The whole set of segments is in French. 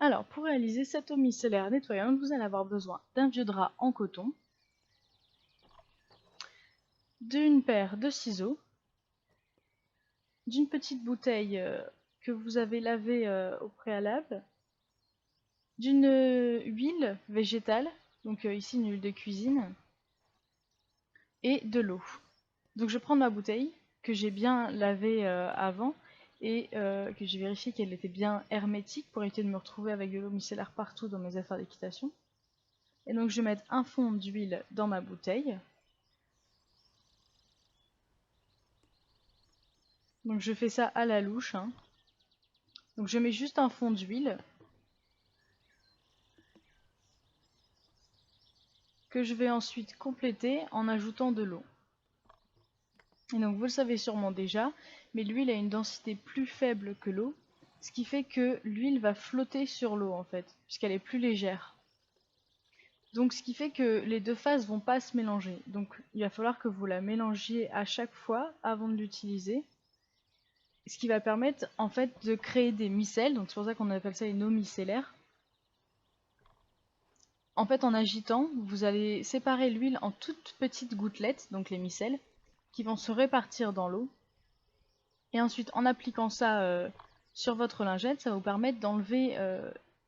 Alors, pour réaliser cette eau micellaire nettoyante, vous allez avoir besoin d'un vieux drap en coton, d'une paire de ciseaux, d'une petite bouteille que vous avez lavée au préalable, d'une huile végétale, donc ici une huile de cuisine, et de l'eau. Donc je prends ma bouteille que j'ai bien lavée avant et que j'ai vérifié qu'elle était bien hermétique pour éviter de me retrouver avec de l'eau micellaire partout dans mes affaires d'équitation. Et donc je vais mettre un fond d'huile dans ma bouteille. Donc je fais ça à la louche, hein. Donc je mets juste un fond d'huile que je vais ensuite compléter en ajoutant de l'eau. Et donc vous le savez sûrement déjà, mais l'huile a une densité plus faible que l'eau, ce qui fait que l'huile va flotter sur l'eau en fait, puisqu'elle est plus légère. Donc ce qui fait que les deux phases vont pas se mélanger. Donc il va falloir que vous la mélangiez à chaque fois avant de l'utiliser. Ce qui va permettre en fait de créer des micelles, donc c'est pour ça qu'on appelle ça une eau micellaire. En fait en agitant, vous allez séparer l'huile en toutes petites gouttelettes, donc les micelles, qui vont se répartir dans l'eau. Et ensuite en appliquant ça sur votre lingette, ça va vous permettre d'enlever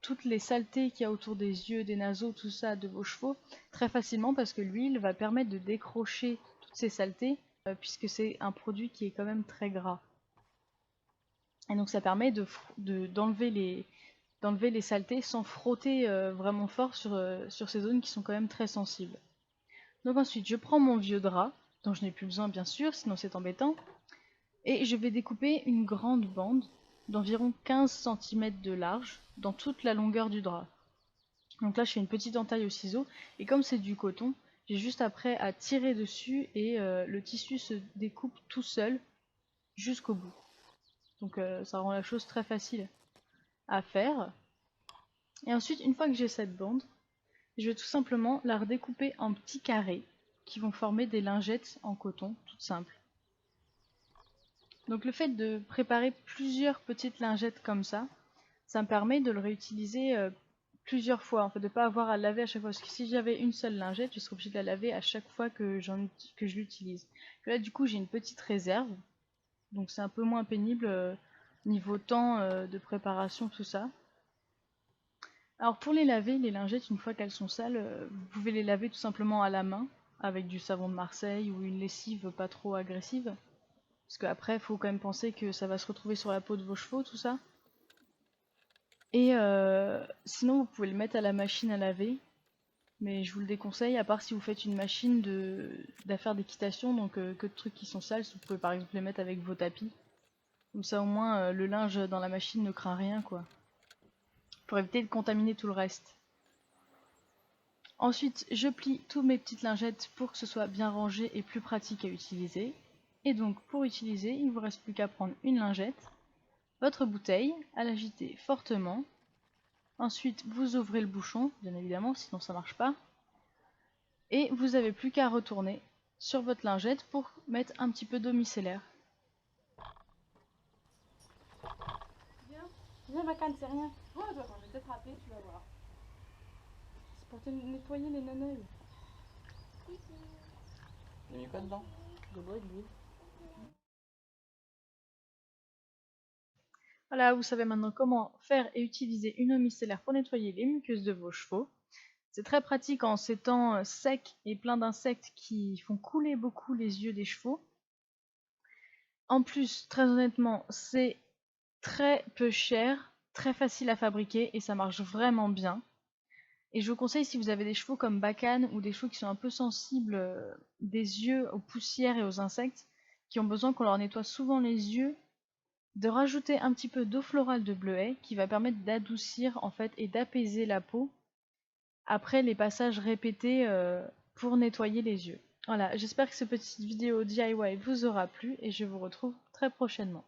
toutes les saletés qu'il y a autour des yeux, des naseaux, tout ça de vos chevaux très facilement parce que l'huile va permettre de décrocher toutes ces saletés puisque c'est un produit qui est quand même très gras. Et donc ça permet d'enlever les saletés sans frotter vraiment fort sur ces zones qui sont quand même très sensibles. Donc ensuite je prends mon vieux drap, dont je n'ai plus besoin bien sûr, sinon c'est embêtant, et je vais découper une grande bande d'environ 15 cm de large dans toute la longueur du drap. Donc là je fais une petite entaille au ciseau et comme c'est du coton, j'ai juste après à tirer dessus et le tissu se découpe tout seul jusqu'au bout. Donc ça rend la chose très facile à faire. Et ensuite une fois que j'ai cette bande, je vais tout simplement la redécouper en petits carrés qui vont former des lingettes en coton toutes simples. Donc le fait de préparer plusieurs petites lingettes comme ça me permet de le réutiliser plusieurs fois, en fait, de ne pas avoir à laver à chaque fois. Parce que si j'avais une seule lingette, je serais obligée de la laver à chaque fois que je l'utilise. Là, du coup, j'ai une petite réserve, donc c'est un peu moins pénible niveau temps de préparation, tout ça. Alors pour les laver, les lingettes, une fois qu'elles sont sales, vous pouvez les laver tout simplement à la main, avec du savon de Marseille ou une lessive pas trop agressive. Parce qu'après, il faut quand même penser que ça va se retrouver sur la peau de vos chevaux, tout ça. Et sinon, vous pouvez le mettre à la machine à laver. Mais je vous le déconseille, à part si vous faites une machine d'affaires d'équitation, donc que de trucs qui sont sales. Vous pouvez par exemple les mettre avec vos tapis. Comme ça, au moins, le linge dans la machine ne craint rien, quoi. Pour éviter de contaminer tout le reste. Ensuite, je plie toutes mes petites lingettes pour que ce soit bien rangé et plus pratique à utiliser. Et donc, pour utiliser, il ne vous reste plus qu'à prendre une lingette, votre bouteille, à l'agiter fortement. Ensuite, vous ouvrez le bouchon, bien évidemment, sinon ça marche pas. Et vous n'avez plus qu'à retourner sur votre lingette pour mettre un petit peu d'eau micellaire. Viens Macan, c'est rien. Oh, attends, je vais peut-être rappeler, tu vas voir. C'est pour te nettoyer les naneuils. T'as mis quoi dedans? De l'eau et de l'huile. Voilà, vous savez maintenant comment faire et utiliser une eau micellaire pour nettoyer les muqueuses de vos chevaux. C'est très pratique en ces temps secs et plein d'insectes qui font couler beaucoup les yeux des chevaux. En plus, très honnêtement, c'est très peu cher, très facile à fabriquer et ça marche vraiment bien. Et je vous conseille, si vous avez des chevaux comme Bacan ou des chevaux qui sont un peu sensibles des yeux aux poussières et aux insectes, qui ont besoin qu'on leur nettoie souvent les yeux, de rajouter un petit peu d'eau florale de bleuet qui va permettre d'adoucir en fait et d'apaiser la peau après les passages répétés pour nettoyer les yeux. Voilà, j'espère que cette petite vidéo DIY vous aura plu et je vous retrouve très prochainement.